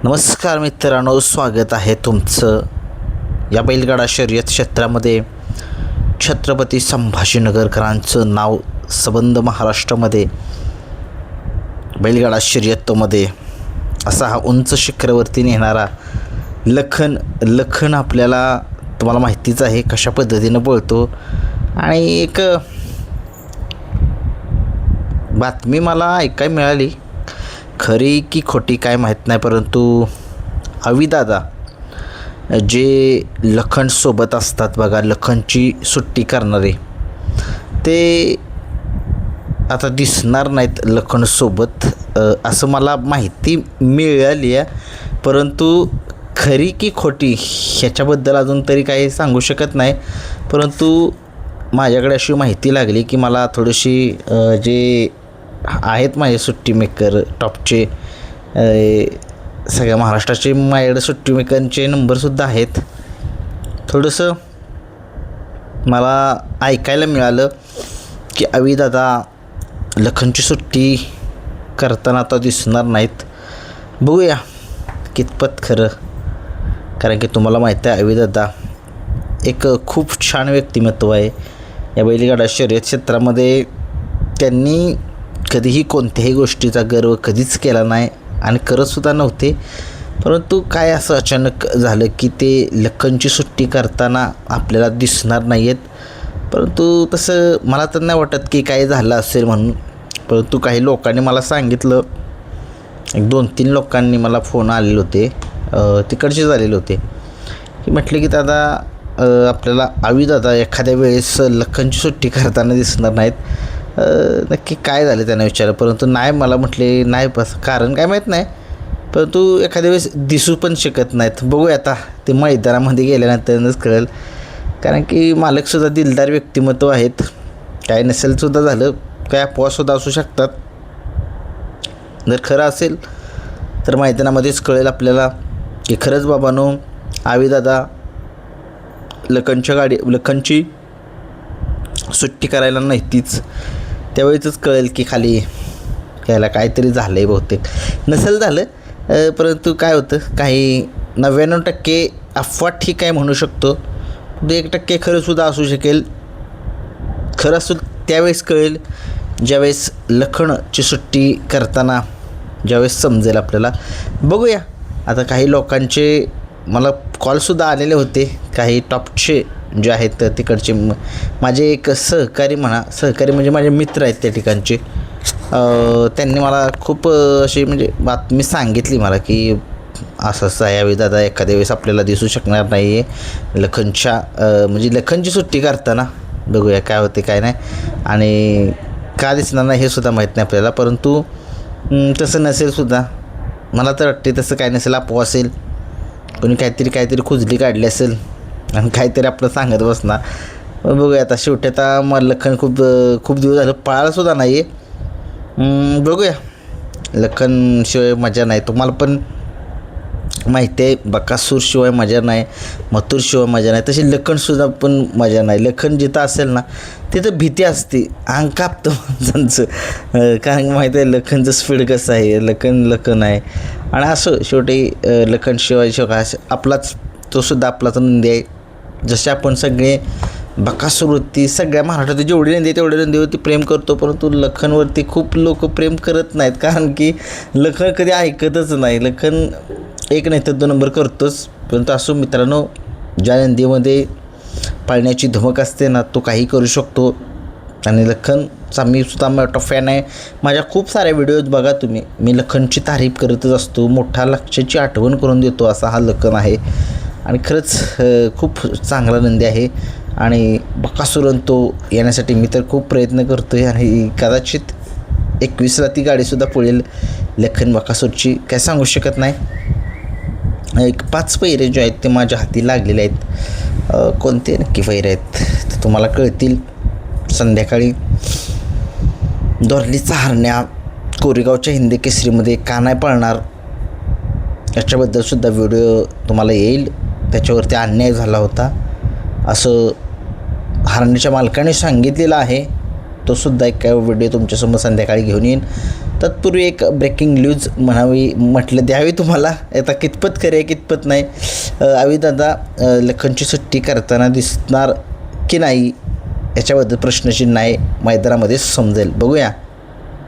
नमस्कार मित्रांनो, स्वागत आहे तुमचं या बैलगाडा शर्यत क्षेत्रामध्ये. छत्रपती संभाजीनगरकरांचं नाव संबंध महाराष्ट्रामध्ये बैलगाडा शर्यतीमध्ये असा हा उंच शिखरावरती नेणारा लखन आपल्याला तुम्हाला माहितीच आहे कशा पद्धतीनं पळतो. आणि एक बातमी मला ऐकायला मिळाली, खरी की खोटी काय माहीत नाही, परंतु अविदादा जे लखनसोबत असतात बघा, लखनची सुट्टी करणारे, ते आता दिसणार नाहीत लखनसोबत असं मला माहिती मिळाली आहे. परंतु खरी की खोटी ह्याच्याबद्दल अजून तरी काही सांगू शकत नाही. परंतु माझ्याकडे अशी माहिती लागली की मला थोडीशी जे आहेत माझे सुट्टी मेकर टॉपचे, सगळ्या महाराष्ट्राचे माझ्याकडे सुट्टी मेकरचे नंबरसुद्धा आहेत. थोडंसं मला ऐकायला मिळालं की अविदादा लखनची सुट्टी करताना आता दिसणार नाहीत. बघूया कितपत खरं, कारण की तुम्हाला माहीत आहे अविदादा एक खूप छान व्यक्तिमत्व आहे या बैलगाडा शर्यत क्षेत्रामध्ये. त्यांनी कधीही कोणत्याही गोष्टीचा गर्व कधीच केला नाही आणि करतसुद्धा नव्हते. परंतु काय असं अचानक झालं की ते लखनची सुट्टी करताना आपल्याला दिसणार नाही आहेत. परंतु तसं मला तर नाही वाटत की काय झालं असेल म्हणून. परंतु काही लोकांनी मला सांगितलं, एक 2-3 लोकांनी मला फोन आलेले होते, तिकडचे झालेले होते, की म्हटले की दादा आपल्याला अविदादा एखाद्या वेळेस लखनची सुट्टी करताना दिसणार नाहीत. नक्की काय झालं त्यानं विचारलं, परंतु नाही, मला म्हटले नाही, बस कारण काय माहीत नाही, परंतु एखाद्या वेळेस दिसू पण शकत नाहीत. बघूया आता ते मैदानामध्ये गेल्यानंतरच कळेल, कारण की मालकसुद्धा दिलदार व्यक्तिमत्व आहेत. काय नसेलसुद्धा झालं, काय अफवासुद्धा असू शकतात. जर खरं असेल तर मैदानामध्येच कळेल आपल्याला की खरंच बाबांनो अविदादा लखनची सुट्टी करायला नाही तीच. त्यावेळीच कळेल की खाली यायला काहीतरी झालं आहे, बहुतेक नसेल झालं. परंतु काय होतं, काही 99% अफवा ठीक आहे म्हणू शकतो, 1% खरंसुद्धा असू शकेल. खरं असू त्यावेळेस कळेल ज्यावेळेस लखनची सुट्टी करताना ज्यावेळेस समजेल आपल्याला. बघूया आता. काही लोकांचे मला कॉलसुद्धा आलेले होते, काही टॉपचे जे आहेत तिकडचे माझे एक सहकारी म्हणजे माझे मित्र आहेत त्या ठिकाणचे. त्यांनी मला खूप अशी म्हणजे बातमी सांगितली मला की असं आहे अविदादा एखाद्या वेळेस आपल्याला दिसू शकणार नाही आहे म्हणजे लखनची सुट्टी करताना. बघूया काय होते काय नाही, आणि का दिसणार नाही हे सुद्धा माहीत नाही आपल्याला. परंतु तसं नसेलसुद्धा, मला तर वाटते तसं काय नसेल, अफवा असेल, कोणी काहीतरी खुजली काढली असेल आणि काहीतरी आपलं सांगत बसणार. बघूया आता. शेवटी आता मला लखन खूप दिवस झालं पळायलासुद्धा नाही आहे. बघूया. लखनशिवाय मजा नाही, तुम्हाला पण माहिती आहे. बकासूरशिवाय मजा नाही, मथुरशिवाय मजा नाही, तशी लखनसुद्धा पण मजा नाही. लखन जिथं असेल ना तिथं भीती असते, अंग कापतं माणसांचं, कारण माहिती आहे लखनचं स्पीड कसं आहे. लखन आहे. आणि असं शेवटी लखनशिवाय आपलाच तोसुद्धा आपलाच नंदी आहे. जसे आपण सगळे बकासूरवरती सगळ्या महाराष्ट्रात जेवढी नंदी आहे तेवढ्या नंदीवरती प्रेम करतो, परंतु लखनवरती खूप लोक प्रेम करत नाहीत, कारण की लखन कधी ऐकतच नाही. लखन एक नाही तर 2 नंबर करतोच. परंतु असो मित्रांनो, ज्या नंदीमध्ये पाळण्याची धमक असते ना, तो काही करू शकतो. आणि लखनचा मी सुद्धा मोठा फॅन आहे. माझ्या खूप साऱ्या व्हिडिओज बघा तुम्ही, मी लखनची तारीफ करतच असतो, मोठा लक्षाची आठवण करून देतो, असा हा लखन आहे. आणि खरंच खूप चांगला नंदी आहे. आणि बकासूरन तो येण्यासाठी मी तर खूप प्रयत्न करतो आहे, आणि कदाचित 21ला ती गाडीसुद्धा पळेल लखन बकासूरची, काय सांगू शकत नाही. एक 5 पैरे जे आहेत ते माझ्या हाती लागलेले आहेत. कोणते नक्की पैरे आहेत ते तुम्हाला कळतील संध्याकाळी. दोरलीचा हरण्या कोरेगावच्या हिंदी केसरीमध्ये का नाही पळणार याच्याबद्दलसुद्धा व्हिडिओ तुम्हाला येईल. त्याच्यावरती अन्याय झाला होता असं हरण्याच्या मालकाने सांगितलेलं आहे. तोसुद्धा एक व्हिडिओ तुमच्यासमोर संध्याकाळी घेऊन येईन. तत्पूर्वी एक ब्रेकिंग न्यूज म्हटलं द्यावी तुम्हाला. आता कितपत खरे कितपत नाही. अविदादा लखनची सुट्टी करताना दिसणार की नाही याच्याबद्दल प्रश्नचिन्ह आहे, मैदानामध्ये समजेल. बघूया.